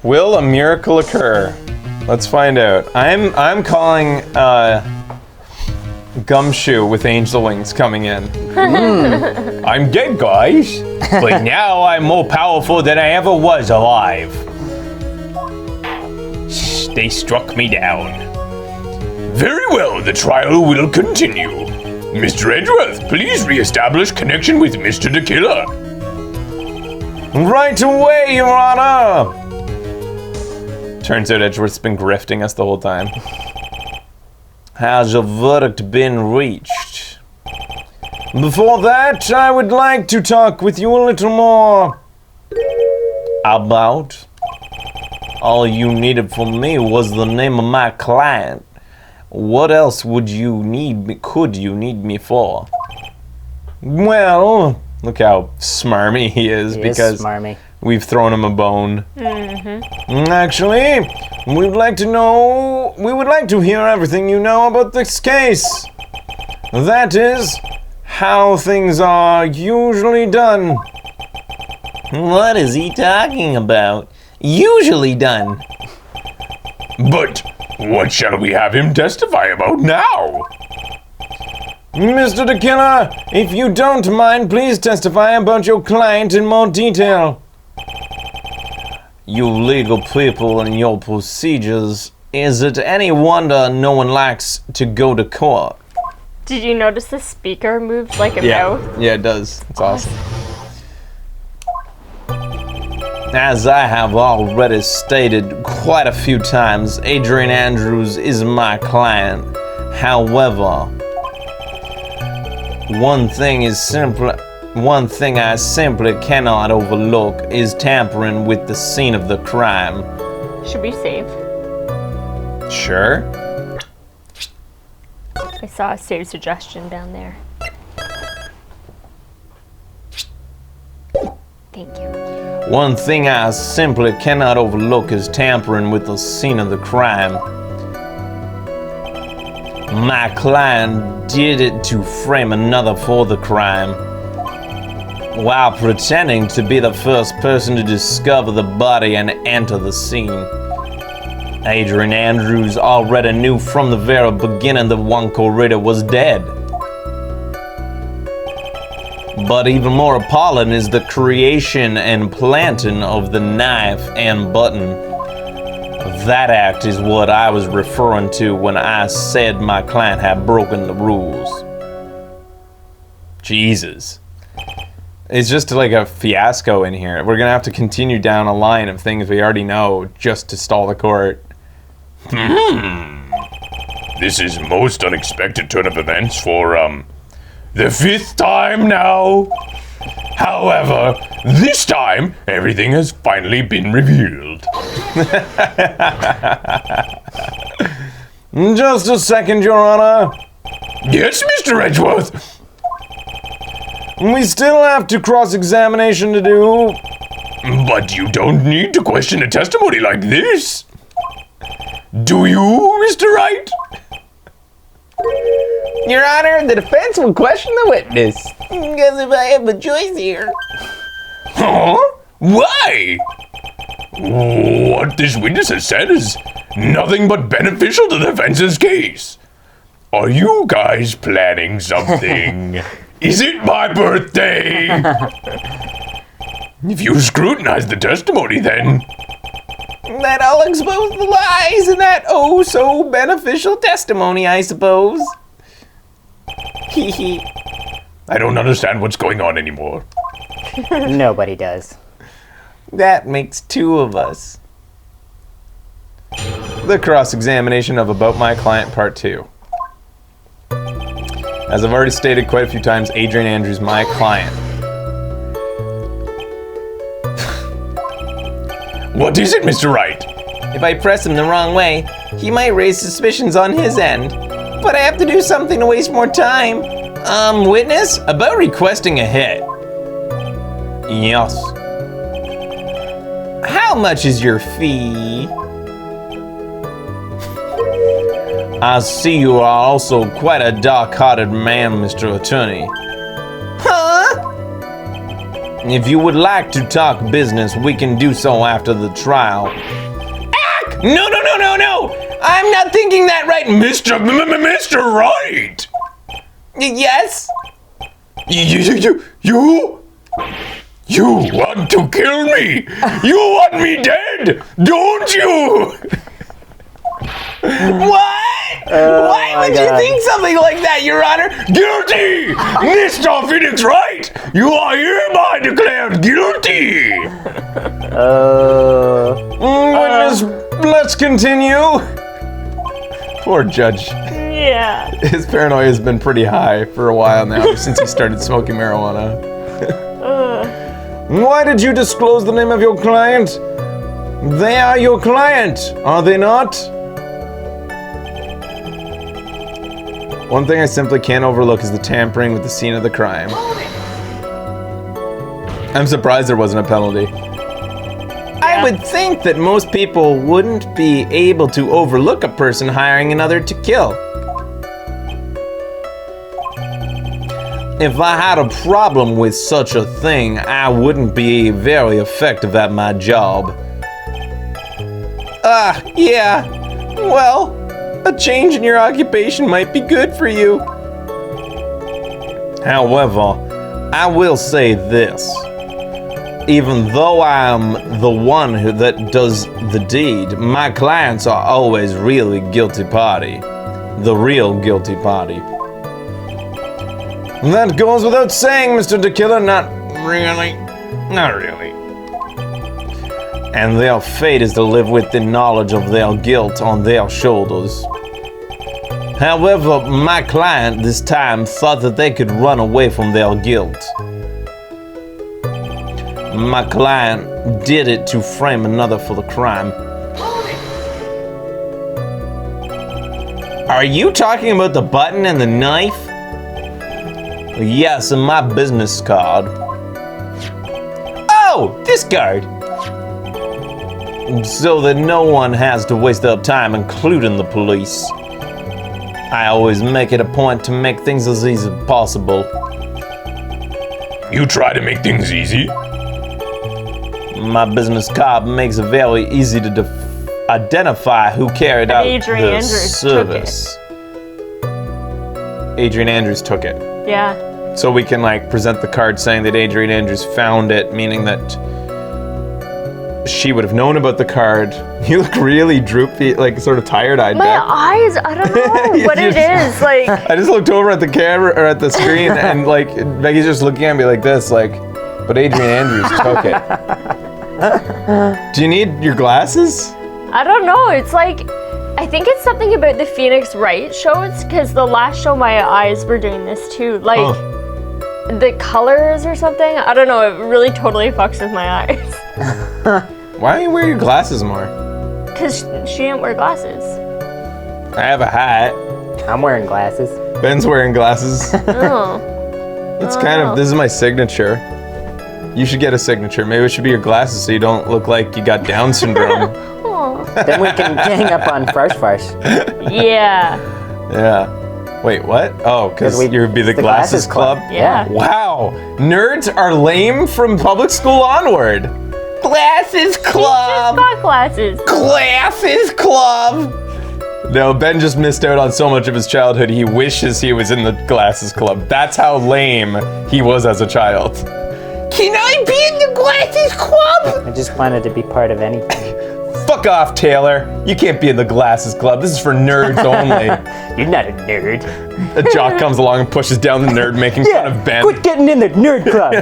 Will a miracle occur? Let's find out. I'm calling Gumshoe with angel wings coming in. I'm dead, guys, but now I'm more powerful than I ever was alive. They struck me down. Very well, the trial will continue. Mr. Edgeworth, please re-establish connection with Mr. the Killer. Right away, Your Honor! Turns out Edgeworth's been grifting us the whole time. Has a verdict been reached? Before that, I would like to talk with you a little more about... All you needed from me was the name of my client. What else would you need me, could you need me for? Well, look how smarmy he is because smarmy. We've thrown him a bone. Actually, we would like to hear everything you know about this case. That is, how things are usually done. What is he talking about? Usually done. But what shall we have him testify about now? Mr. the Killer, if you don't mind, please testify about your client in more detail. You legal people and your procedures, is it any wonder no one likes to go to court? Did you notice the speaker moved like a mouth? Yeah, it does. It's awesome. As I have already stated quite a few times, Adrian Andrews is my client. However, one thing I simply cannot overlook is tampering with the scene of the crime. Should we save? Sure. I saw a save suggestion down there. Thank you. One thing I simply cannot overlook is tampering with the scene of the crime. My client did it to frame another for the crime, while pretending to be the first person to discover the body and enter the scene. Adrian Andrews already knew from the very beginning that one co-reader was dead. But even more appalling is the creation and planting of the knife and button. That act is what I was referring to when I said my client had broken the rules. Jesus. It's just like a fiasco in here. We're gonna have to continue down a line of things we already know just to stall the court. This is most unexpected turn of events for, the 5th time now. However, this time, everything has finally been revealed. Just a second, Your Honor. Yes, Mr. Edgeworth. We still have to cross-examination to do. But you don't need to question a testimony like this. Do you, Mr. Wright? Your Honor, the defense will question the witness. Because if I have a choice here. Huh? Why? What this witness has said is nothing but beneficial to the defense's case. Are you guys planning something? Is it my birthday? If you scrutinize the testimony, then... That'll expose the lies in that oh-so beneficial testimony, I suppose. Hee I don't understand what's going on anymore. Nobody does. That makes 2 of us. The cross-examination of About My Client Part 2. As I've already stated quite a few times, Adrian Andrews, my client. What is it, Mr. Wright? If I press him the wrong way, he might raise suspicions on his end. But I have to do something to waste more time. Witness? About requesting a hit. Yes. How much is your fee? I see you are also quite a dark-hearted man, Mr. Attorney. Huh? If you would like to talk business, we can do so after the trial. No! I'm not thinking that right, Mr. Wright! Yes? You want to kill me? You want me dead, don't you? What? Why would you think something like that, Your Honor? Guilty! Mr. Phoenix Wright, you are hereby declared guilty! Witness, let's continue. Poor judge. Yeah. His paranoia has been pretty high for a while now, since he started smoking marijuana. Why did you disclose the name of your client? They are your client, are they not? One thing I simply can't overlook is the tampering with the scene of the crime. I'm surprised there wasn't a penalty. I would think that most people wouldn't be able to overlook a person hiring another to kill. If I had a problem with such a thing, I wouldn't be very effective at my job. Yeah. Well, a change in your occupation might be good for you. However, I will say this. Even though I'm the one that does the deed, my clients are always really guilty party. The real guilty party. That goes without saying, Mr. DeKiller, not really. Not really. And their fate is to live with the knowledge of their guilt on their shoulders. However, my client this time thought that they could run away from their guilt. My client did it to frame another for the crime. Are you talking about the button and the knife? Yes, and my business card. Oh, this card. So that no one has to waste their time, including the police. I always make it a point to make things as easy as possible. You try to make things easy? My business card makes it very easy to identify who carried out Adrian the Andrews service. Adrian Andrews took it. Yeah. So we can like present the card saying that Adrian Andrews found it, meaning that she would have known about the card. You look really droopy, like sort of tired-eyed. My eyes, I don't know what it is. Like, I just looked over at the camera or at the screen, and like Becky's just looking at me like this, like. But Adrian Andrews took it. Do you need your glasses? I don't know. It's like, I think it's something about the Phoenix Wright shows, because the last show my eyes were doing this too. Like, the colors or something. I don't know. It really totally fucks with my eyes. Why don't you wear your glasses more? Because she didn't wear glasses. I have a hat. I'm wearing glasses. Ben's wearing glasses. Oh. It's kind of, this is my signature. You should get a signature. Maybe it should be your glasses so you don't look like you got Down syndrome. Then we can gang up on Farce. Yeah. Yeah. Wait, what? Oh, because you'd be the Glasses Club? Yeah. Wow. Nerds are lame from public school onward. Glasses Just Club! got glasses. Glasses Club! No, Ben just missed out on so much of his childhood. He wishes he was in the Glasses Club. That's how lame he was as a child. Can I be in the Glasses Club? I just wanted to be part of anything. Fuck off, Taylor. You can't be in the Glasses Club. This is for nerds only. You're not a nerd. A jock comes along and pushes down the nerd, making fun of Ben. Quit getting in the nerd club.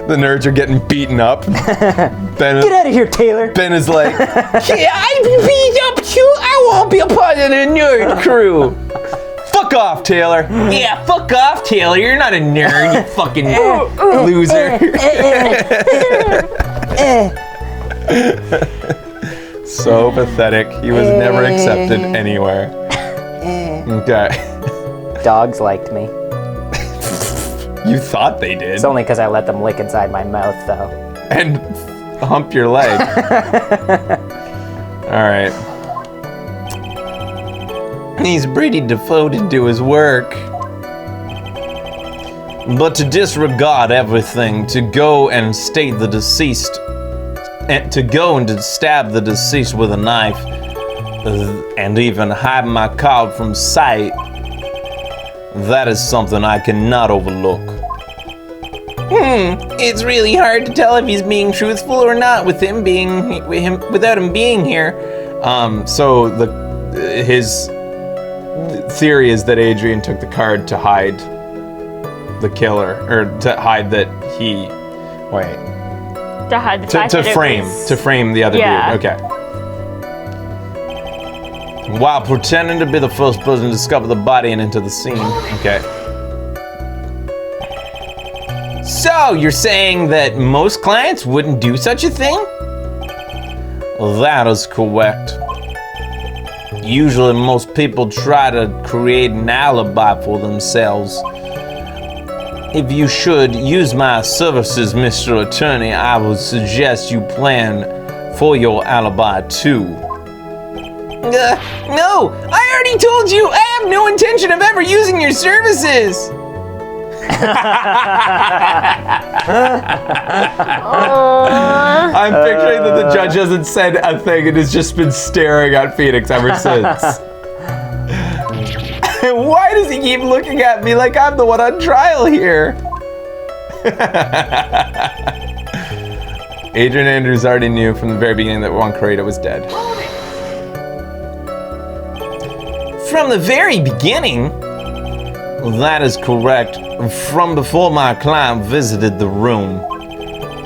The nerds are getting beaten up. Ben, Get out of here, Taylor. Ben is like, Can I be beat up too? I won't be a part of the nerd crew. fuck off, Taylor. Yeah, fuck off, Taylor. You're not a nerd, you fucking Loser. So pathetic. He was never accepted anywhere. Okay. Dogs liked me. You thought they did. It's only because I let them lick inside my mouth, though. And hump your leg. Alright. He's pretty devoted to his work. But to disregard everything, to go and state the deceased, and to go and to stab the deceased with a knife, and even hide my card from sight, that is something I cannot overlook. It's really hard to tell if he's being truthful or not without him being here. So his theory is that Adrian took the card to hide the killer, or to hide that he, wait, To hide the fact to that it frame was- the other Yeah. dude. Okay. While pretending to be the first person to discover the body and enter the scene. Okay. So, you're saying that most clients wouldn't do such a thing? That is correct. Usually most people try to create an alibi for themselves. If you should use my services, Mr. Attorney, I would suggest you plan for your alibi too. No! I already told you I have no intention of ever using your services! I'm picturing that the judge hasn't said a thing and has just been staring at Phoenix ever since. Why does he keep looking at me like I'm the one on trial here? Adrian Andrews already knew from the very beginning that Juan Corrida was dead. From the very beginning? That is correct. From before my client visited the room.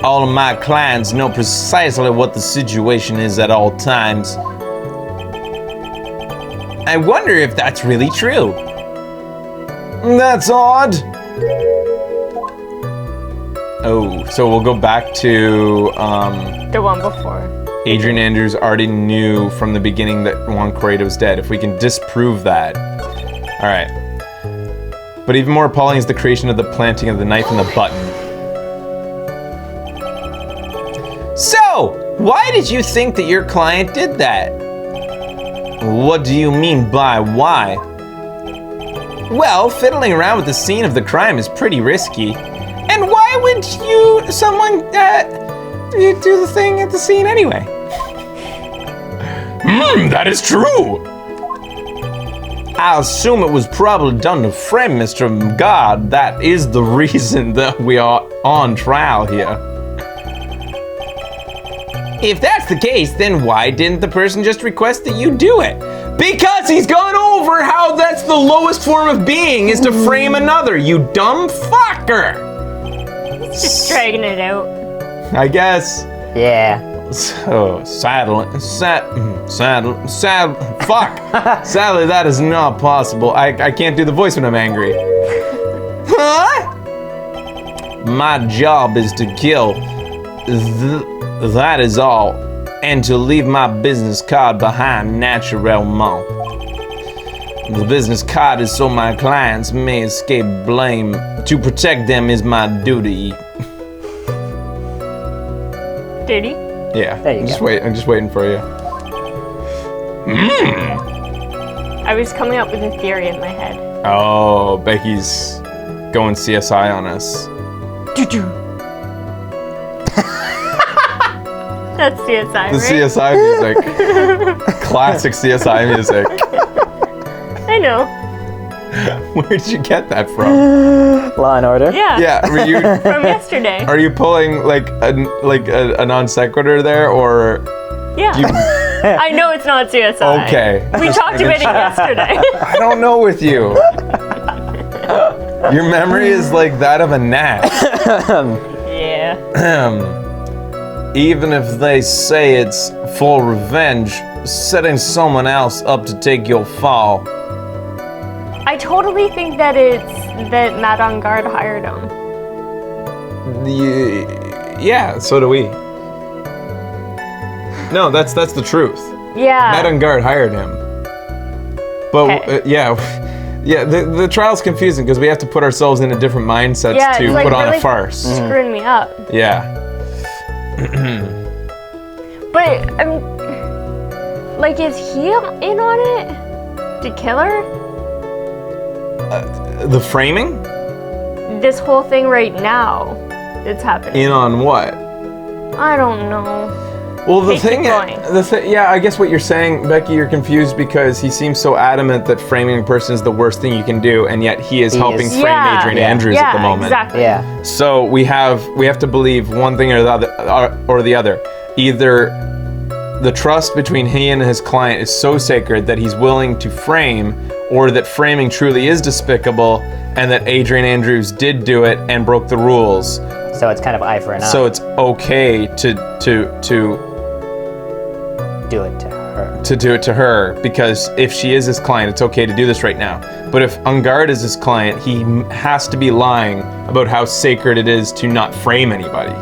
All of my clients know precisely what the situation is at all times. I wonder if that's really true. That's odd. Oh, so we'll go back to The one before. Adrian Andrews already knew from the beginning that Juan Corrida was dead. If we can disprove that. All right. But even more appalling is the creation of the planting of the knife in the button. So, why did you think that your client did that? What do you mean by why? Well, fiddling around with the scene of the crime is pretty risky. And why would someone do the thing at the scene anyway? That is true. I assume it was probably done to frame Mr. God. That is the reason that we are on trial here. If that's the case, then why didn't the person just request that you do it? Because he's gone over how that's the lowest form of being is to frame another, you dumb fucker! Just dragging it out. I guess. Yeah. So, fuck. Sadly, that is not possible. I can't do the voice when I'm angry. Huh? My job is to kill. That is all. And to leave my business card behind naturellement. The business card is so my clients may escape blame. To protect them is my duty. Duty? Yeah. There you go. I'm just waiting for you. I was coming up with a theory in my head. Oh, Becky's going CSI on us. That's CSI, The right? CSI music. Classic CSI music. I know. Where did you get that from? Law and Order. Yeah. Yeah, were you From yesterday. are you pulling like a non sequitur there, or Yeah. I know it's not CSI. okay? We talked about it yesterday. I don't know with you. Your memory is like that of a gnat. Yeah. Even if they say it's for revenge, setting someone else up to take your fall. I totally think that that Madame Guard hired him. Yeah, so do we. No, that's the truth. Yeah. Madame Guard hired him. But Okay. yeah, the trial's confusing because we have to put ourselves into different mindsets Yeah, to it's like put on really a farce. Screwing me up. Yeah. But like, is he in on it? To kill her? The framing? this whole thing right now that's happening. In on what? I don't know. Well, the Okay, thing, keep going. yeah, I guess what you're saying, Becky, you're confused because he seems so adamant that framing a person is the worst thing you can do, and yet he is helping is. frame Yeah. Adrian Yeah. Andrews Yeah, at the moment. exactly. Yeah. So we have to believe one thing or the other, or the other. Either the trust between he and his client is so sacred that he's willing to frame, or that framing truly is despicable, and that Adrian Andrews did do it and broke the rules. So it's kind of eye for an eye. So it's okay to do it to her. do it to her, because if she is his client, it's okay to do this right now. But if Ungard is his client, he has to be lying about how sacred it is to not frame anybody.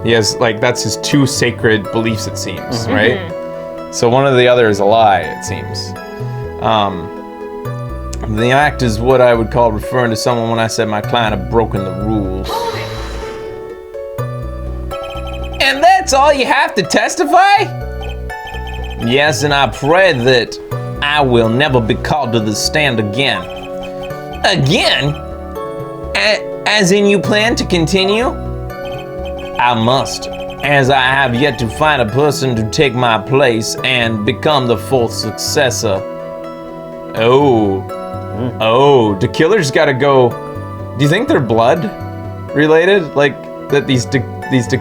He has, like, that's his two sacred beliefs, it seems, right? So one or the other is a lie, it seems. The act is what I would call referring to someone when I said my client had broken the rules. And that's all you have to testify? Yes, and I pray that I will never be called to the stand again. Again? As in you plan to continue? I must, as I have yet to find a person to take my place and become the fourth successor. Oh, the killers gotta go. Do you think they're blood related? Like, that these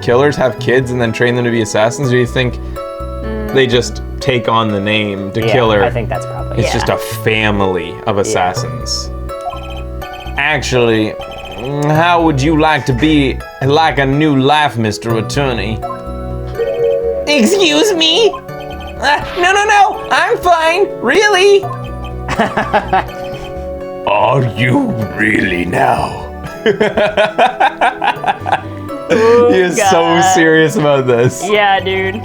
killers have kids and then train them to be assassins? Or do you think they just take on the name the killer? I think that's probably It's just a family of assassins. Actually, how would you like to be like a new life, Mr. Attorney? Excuse me? No, I'm fine, really. Are you really now? He is so God. serious about this. Yeah, dude.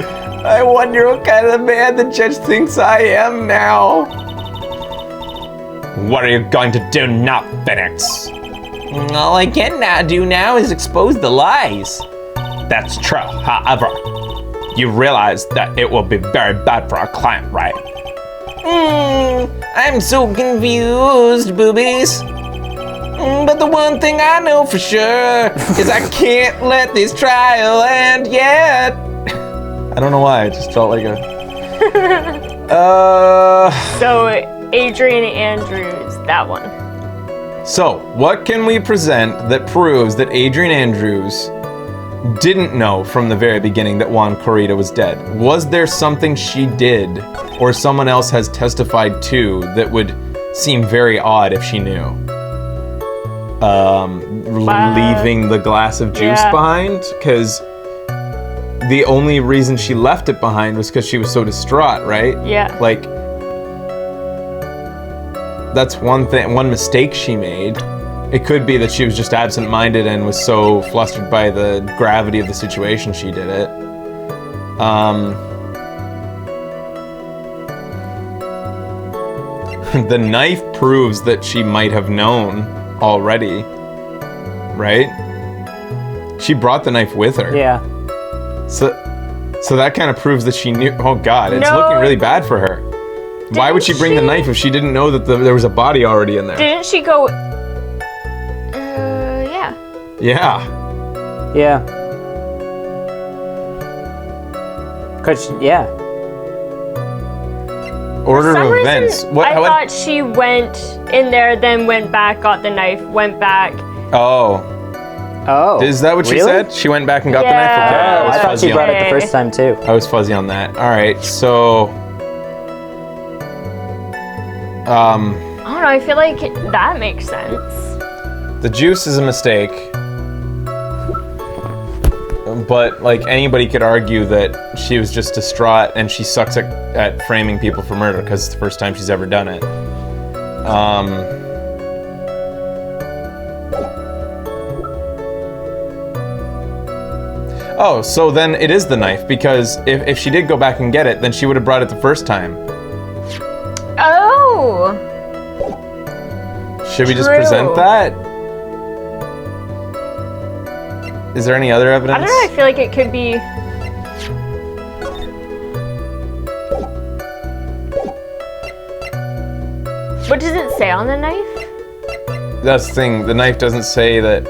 I wonder what kind of man the judge thinks I am now. What are you going to do now, Phoenix? All I can do now is expose the lies. That's true. However, you realize that it will be very bad for our client, right? I'm so confused, boobies. But the one thing I know for sure is I can't let this trial end yet. I don't know why, it just felt like a... So, Adrian Andrews, that one. So, what can we present that proves that Adrian Andrews didn't know from the very beginning that Juan Corrida was dead? Was there something she did, or someone else has testified to, that would seem very odd if she knew? Leaving the glass of juice behind? Because the only reason she left it behind was because she was so distraught, right? Yeah. Like, that's one mistake she made. It could be that she was just absent-minded and was so flustered by the gravity of the situation she did it. The knife proves that she might have known already, right? She brought the knife with her. Yeah. So that kind of proves that she knew. Oh God, it's No. looking really bad for her. Why would she bring the knife if she didn't know that there was a body already in there? Didn't she go... yeah. Yeah. Yeah. Cause yeah. Order For some of events. reason, I What? thought she went in there, then went back, got the knife, went back. Oh, Oh. is that what she really? said? She went back and got the knife. Yeah. Okay, Oh, I was I thought fuzzy she on brought that. it the first time too. I was fuzzy on that. All right, so I don't know, I feel like that makes sense. the juice is a mistake, but like anybody could argue that she was just distraught and she sucks at framing people for murder because it's the first time she's ever done it. Oh, so then it is the knife, because if she did go back and get it, then she would have brought it the first time. Oh! Should we just True. present that? Is there any other evidence? I don't know, I feel like it could be... What does it say on the knife? That's the thing. The knife doesn't say that.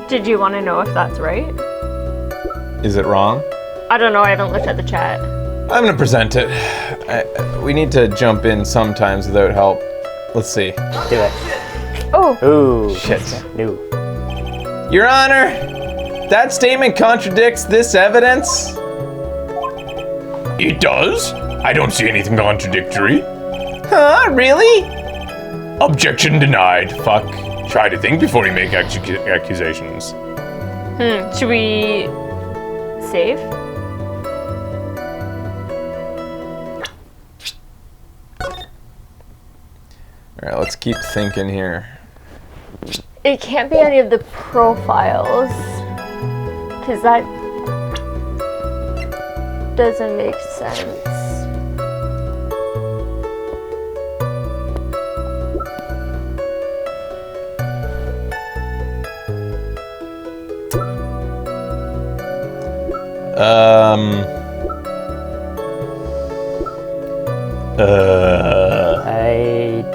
Did you want to know if that's right? Is it wrong? I don't know. I haven't looked at the chat. I'm gonna present it. We need to jump in sometimes without help. Let's see. Do it. Oh. Ooh. Shit. No. Your Honor, that statement contradicts this evidence. It does? I don't see anything contradictory. Huh? Really? Objection denied. Fuck. Try to think before you make accusations. Should we save? All right, let's keep thinking here. It can't be any of the profiles, because that doesn't make sense.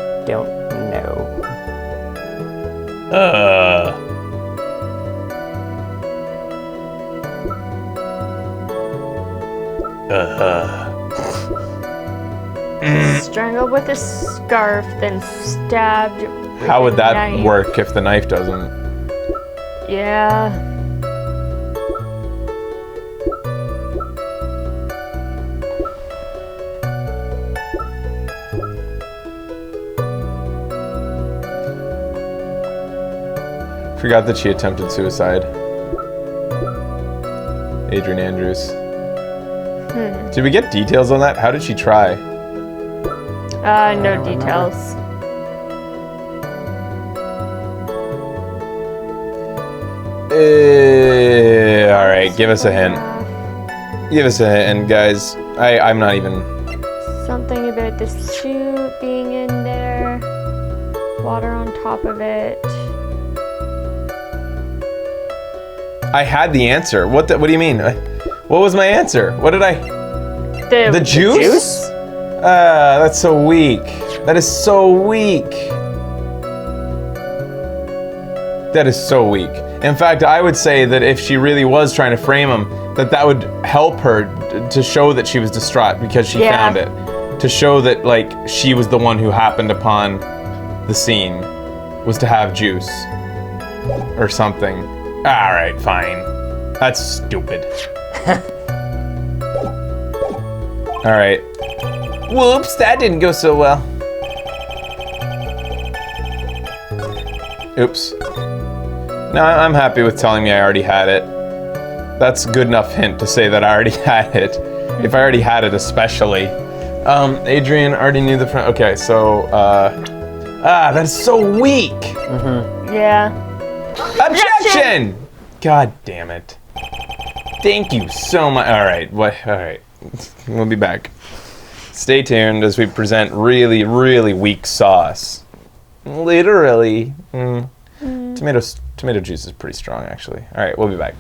I don't know. Strangled with a scarf, then stabbed. With How would a that knife. work if the knife doesn't? Yeah. Forgot that she attempted suicide. Adrian Andrews. Did we get details on that? How did she try? No details. All right, give us a hint. Give us a hint, guys. I'm not even. Something about the suit being in there. Water on top of it. I had the answer. What do you mean? What was my answer? What did I? The juice? That's so weak. That is so weak. That is so weak. In fact, I would say that if she really was trying to frame him, that would help her to show that she was distraught because she found it. To show that, like, she was the one who happened upon the scene, was to have juice. Or something. Alright, fine. That's stupid. Alright. Whoops, that didn't go so well. Oops. No, I'm happy with telling me I already had it. That's a good enough hint to say that I already had it. If I already had it, especially. Adrian already knew the front. Okay, so, that's so weak. Yeah. Objection! God damn it. Thank you so much. Alright, alright. We'll be back. Stay tuned as we present really, really weak sauce. Literally. Tomato juice is pretty strong, actually. Alright, we'll be back.